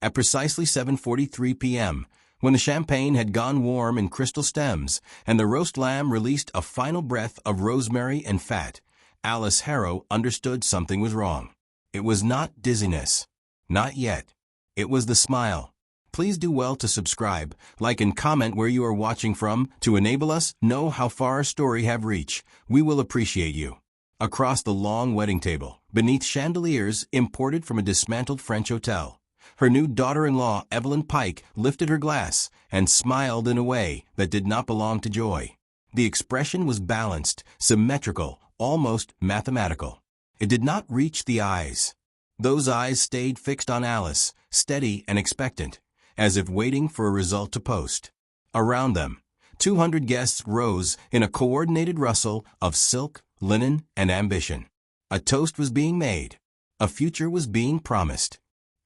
At precisely 7:43 p.m., when the champagne had gone warm in crystal stems and the roast lamb released a final breath of rosemary and fat, Alice Harrow understood something was wrong. It was not dizziness. Not yet. It was the smile. Please do well to subscribe, like and comment where you are watching from to enable us know how far our story have reached. We will appreciate you. Across the long wedding table, beneath chandeliers imported from a dismantled French hotel, her new daughter-in-law, Evelyn Pike, lifted her glass and smiled in a way that did not belong to joy. The expression was balanced, symmetrical, almost mathematical. It did not reach the eyes. Those eyes stayed fixed on Alice, steady and expectant, as if waiting for a result to post. Around them, 200 guests rose in a coordinated rustle of silk, linen, and ambition. A toast was being made. A future was being promised.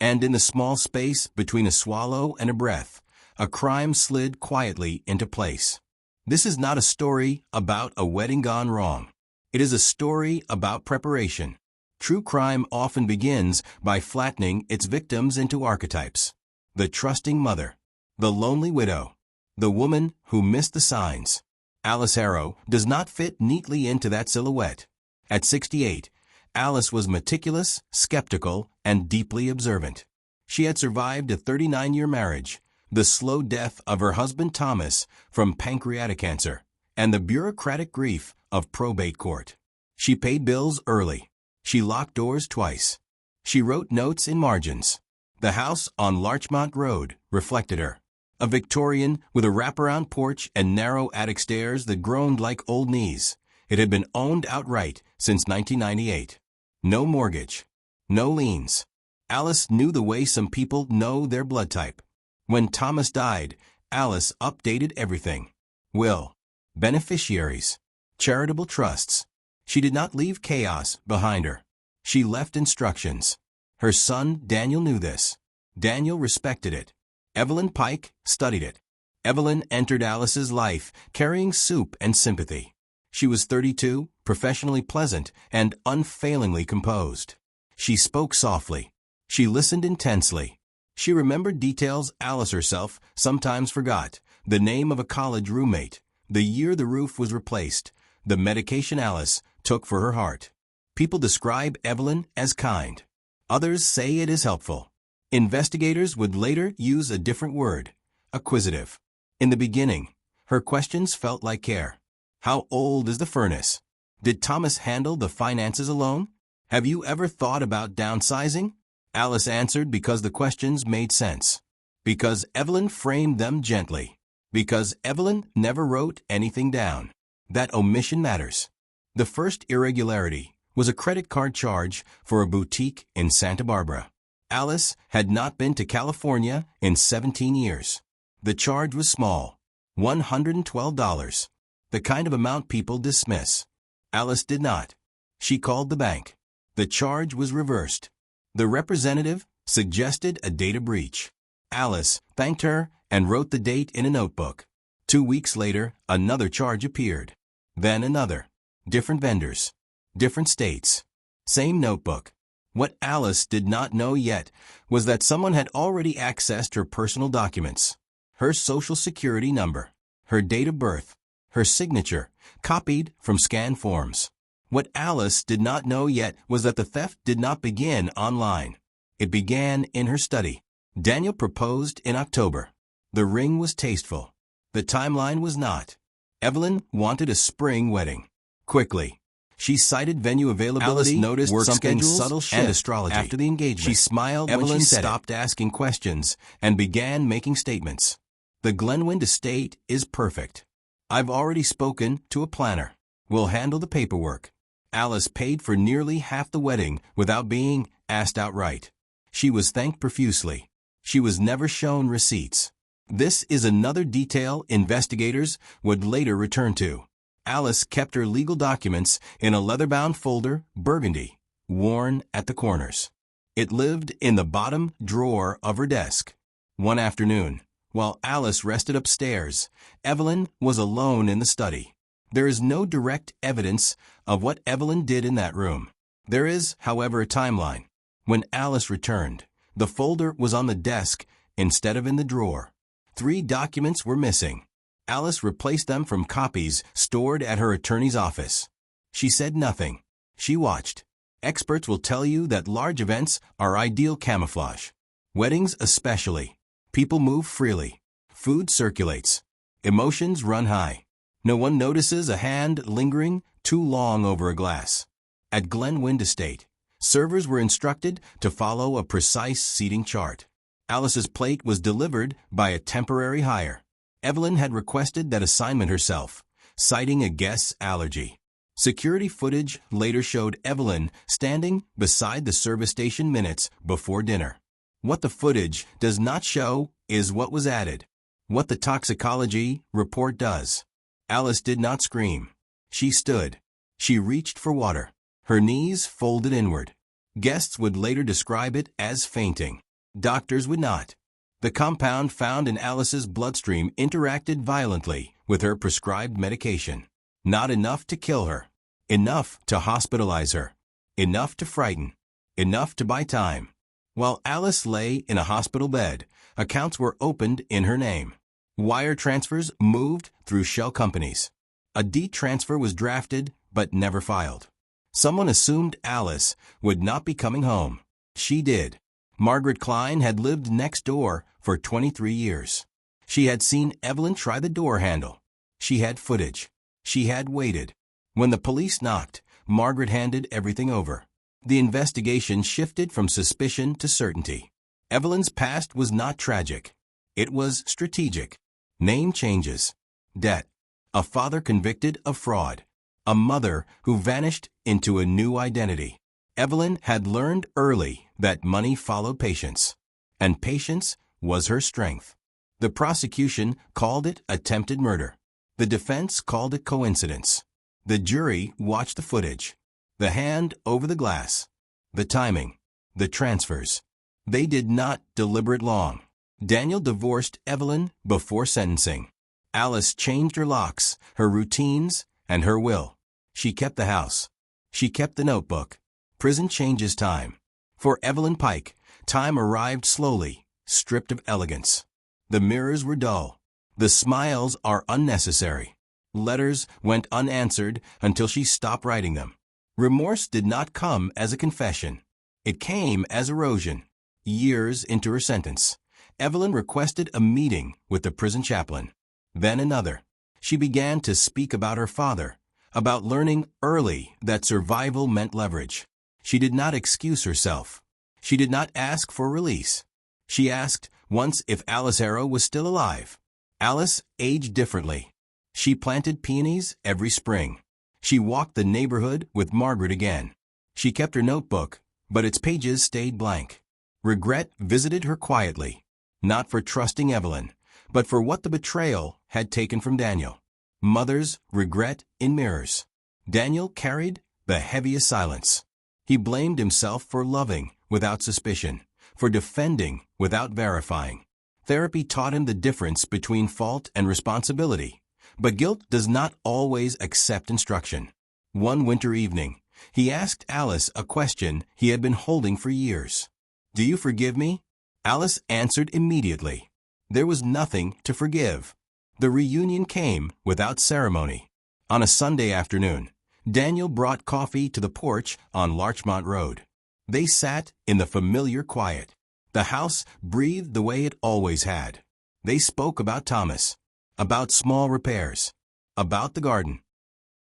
And in the small space between a swallow and a breath, a crime slid quietly into place. This is not a story about a wedding gone wrong. It is a story about preparation. True crime often begins by flattening its victims into archetypes. The trusting mother, the lonely widow, the woman who missed the signs. Alice Harrow does not fit neatly into that silhouette. At 68, Alice was meticulous, skeptical, and deeply observant. She had survived a 39-year marriage, the slow death of her husband Thomas from pancreatic cancer, and the bureaucratic grief of probate court. She paid bills early. She locked doors twice. She wrote notes in margins. The house on Larchmont Road reflected her. A Victorian with a wraparound porch and narrow attic stairs that groaned like old knees. It had been owned outright since 1998. No mortgage. No liens. Alice knew the way some people know their blood type. When Thomas died, Alice updated everything. Will. Beneficiaries. Charitable trusts. She did not leave chaos behind her. She left instructions. Her son Daniel knew this. Daniel respected it. Evelyn Pike studied it. Evelyn entered Alice's life carrying soup and sympathy. She was 32, professionally pleasant, and unfailingly composed. She spoke softly. She listened intensely. She remembered details Alice herself sometimes forgot. The name of a college roommate, the year the roof was replaced, the medication Alice took for her heart. People describe Evelyn as kind. Others say it is helpful. Investigators would later use a different word, acquisitive. In the beginning, her questions felt like care. How old is the furnace? Did Thomas handle the finances alone? Have you ever thought about downsizing? Alice answered because the questions made sense. Because Evelyn framed them gently. Because Evelyn never wrote anything down. That omission matters. The first irregularity was a credit card charge for a boutique in Santa Barbara. Alice had not been to California in 17 years. The charge was small, $112, the kind of amount people dismiss. Alice did not. She called the bank. The charge was reversed. The representative suggested a data breach. Alice thanked her and wrote the date in a notebook. 2 weeks later, another charge appeared. Then another. Different vendors. Different states. Same notebook. What Alice did not know yet was that someone had already accessed her personal documents. Her social security number, her date of birth, her signature, copied from scanned forms. What Alice did not know yet was that the theft did not begin online. It began in her study. Daniel proposed in October. The ring was tasteful. The timeline was not. Evelyn wanted a spring wedding. Quickly. She cited venue availability, Alice noticed work something subtle shift and astrology. After the engagement, she smiled Evelyn when she stopped asking questions and began making statements. The Glenwind estate is perfect. I've already spoken to a planner. We'll handle the paperwork. Alice paid for nearly half the wedding without being asked outright. She was thanked profusely. She was never shown receipts. This is another detail investigators would later return to. Alice kept her legal documents in a leather-bound folder, burgundy, worn at the corners. It lived in the bottom drawer of her desk. One afternoon, while Alice rested upstairs, Evelyn was alone in the study. There is no direct evidence of what Evelyn did in that room. There is, however, a timeline. When Alice returned, The folder was on the desk instead of in the drawer. 3 documents were missing. Alice replaced them from copies stored at her attorney's office. She said nothing. She watched. Experts will tell you that large events are ideal camouflage. Weddings especially. People move freely. Food circulates. Emotions run high. No one notices a hand lingering too long over a glass. At Glenwind Estate, servers were instructed to follow a precise seating chart. Alice's plate was delivered by a temporary hire. Evelyn had requested that assignment herself, citing a guest's allergy. Security footage later showed Evelyn standing beside the service station minutes before dinner. What the footage does not show is what was added. What the toxicology report does. Alice did not scream. She stood. She reached for water. Her knees folded inward. Guests would later describe it as fainting. Doctors would not. The compound found in Alice's bloodstream interacted violently with her prescribed medication. Not enough to kill her. Enough to hospitalize her. Enough to frighten. Enough to buy time. While Alice lay in a hospital bed, accounts were opened in her name. Wire transfers moved through shell companies. A deed transfer was drafted but never filed. Someone assumed Alice would not be coming home. She did. Margaret Klein had lived next door for 23 years. She had seen Evelyn try the door handle. She had footage. She had waited. When the police knocked, Margaret handed everything over. The investigation shifted from suspicion to certainty. Evelyn's past was not tragic. It was strategic. Name changes. Debt. A father convicted of fraud. A mother who vanished into a new identity. Evelyn had learned early that money followed patience. And patience was her strength. The prosecution called it attempted murder. The defense called it coincidence. The jury watched the footage. The hand over the glass. The timing. The transfers. They did not deliberate long. Daniel divorced Evelyn before sentencing. Alice changed her locks, her routines, and her will. She kept the house. She kept the notebook. Prison changes time. For Evelyn Pike, time arrived slowly, stripped of elegance. The mirrors were dull. The smiles are unnecessary. Letters went unanswered until she stopped writing them. Remorse did not come as a confession. It came as erosion. Years into her sentence, Evelyn requested a meeting with the prison chaplain. Then another. She began to speak about her father, about learning early that survival meant leverage. She did not excuse herself. She did not ask for release. She asked once if Alice Harrow was still alive. Alice aged differently. She planted peonies every spring. She walked the neighborhood with Margaret again. She kept her notebook, but its pages stayed blank. Regret visited her quietly, not for trusting Evelyn, but for what the betrayal had taken from Daniel. Mothers regret in mirrors. Daniel carried the heaviest silence. He blamed himself for loving without suspicion, for defending without verifying. Therapy taught him the difference between fault and responsibility. But guilt does not always accept instruction. One winter evening, he asked Alice a question he had been holding for years. "Do you forgive me?" Alice answered immediately. There was nothing to forgive. The reunion came without ceremony. On a Sunday afternoon, Daniel brought coffee to the porch on Larchmont Road. They sat in the familiar quiet. The house breathed the way it always had. They spoke about Thomas, about small repairs, about the garden.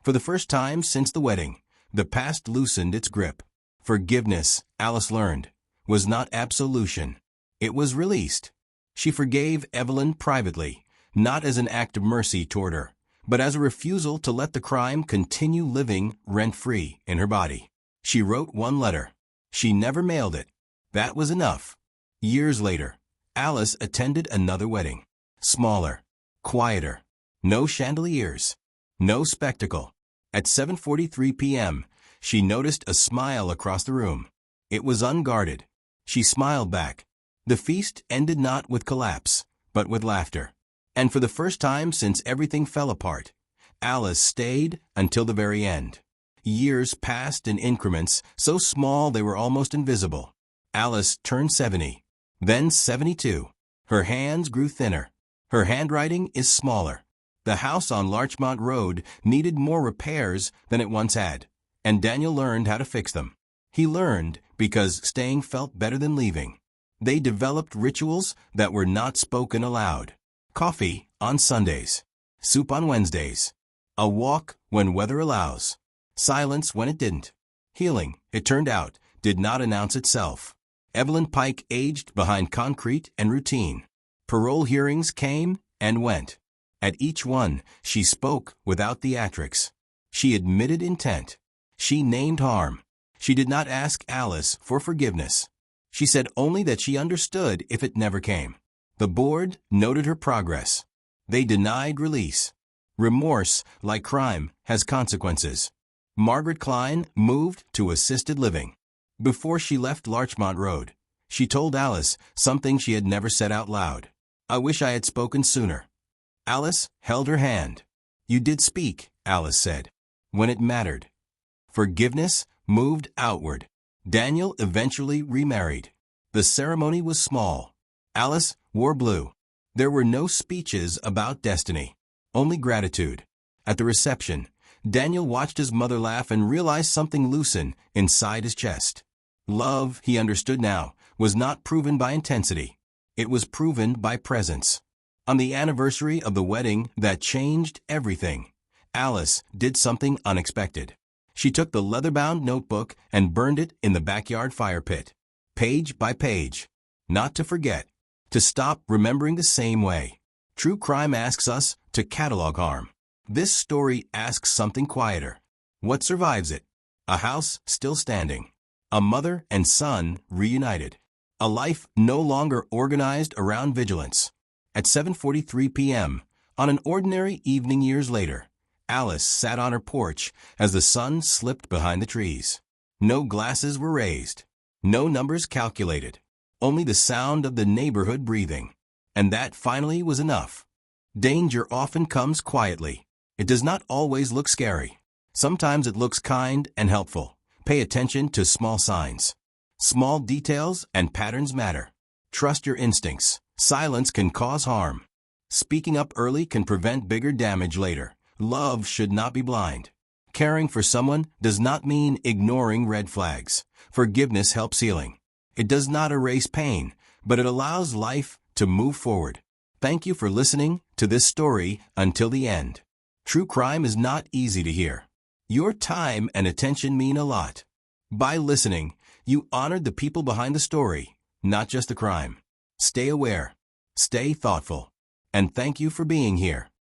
For the first time since the wedding, the past loosened its grip. Forgiveness, Alice learned, was not absolution. It was released. She forgave Evelyn privately, not as an act of mercy toward her, but as a refusal to let the crime continue living rent-free in her body. She wrote one letter. She never mailed it. That was enough. Years later, Alice attended another wedding. Smaller, quieter, no chandeliers, no spectacle. At 7:43 p.m., she noticed a smile across the room. It was unguarded. She smiled back. The feast ended not with collapse, but with laughter. And for the first time since everything fell apart, Alice stayed until the very end. Years passed in increments so small they were almost invisible. Alice turned 70, Then 72. Her hands grew thinner. Her handwriting is smaller. The house on Larchmont Road needed more repairs than it once had, and Daniel learned how to fix them. He learned because staying felt better than leaving. They developed rituals that were not spoken aloud. Coffee on Sundays. Soup on Wednesdays. A walk when weather allows. Silence when it didn't. Healing, it turned out, did not announce itself. Evelyn Pike aged behind concrete and routine. Parole hearings came and went. At each one, she spoke without theatrics. She admitted intent. She named harm. She did not ask Alice for forgiveness. She said only that she understood if it never came. The board noted her progress. They denied release. Remorse, like crime, has consequences. Margaret Klein moved to assisted living. Before she left Larchmont Road, she told Alice something she had never said out loud. "I wish I had spoken sooner." Alice held her hand. "You did speak," Alice said, "when it mattered." Forgiveness moved outward. Daniel eventually remarried. The ceremony was small. Alice wore blue. There were no speeches about destiny, only gratitude. At the reception, Daniel watched his mother laugh and realized something loosen inside his chest. Love, he understood now, was not proven by intensity. It was proven by presence. On the anniversary of the wedding that changed everything, Alice did something unexpected. She took the leather-bound notebook and burned it in the backyard fire pit, page by page. Not to forget, to stop remembering the same way. True crime asks us to catalog harm. This story asks something quieter. What survives it? A house still standing. A mother and son reunited. A life no longer organized around vigilance. At 7:43 p.m., on an ordinary evening years later, Alice sat on her porch as the sun slipped behind the trees. No glasses were raised. No numbers calculated. Only the sound of the neighborhood breathing. And that finally was enough. Danger often comes quietly. It does not always look scary. Sometimes it looks kind and helpful. Pay attention to small signs. Small details and patterns matter. Trust your instincts. Silence can cause harm. Speaking up early can prevent bigger damage later. Love should not be blind. Caring for someone does not mean ignoring red flags. Forgiveness helps healing. It does not erase pain, but it allows life to move forward. Thank you for listening to this story until the end. True crime is not easy to hear. Your time and attention mean a lot. By listening, you honored the people behind the story, not just the crime. Stay aware. Stay thoughtful. And thank you for being here.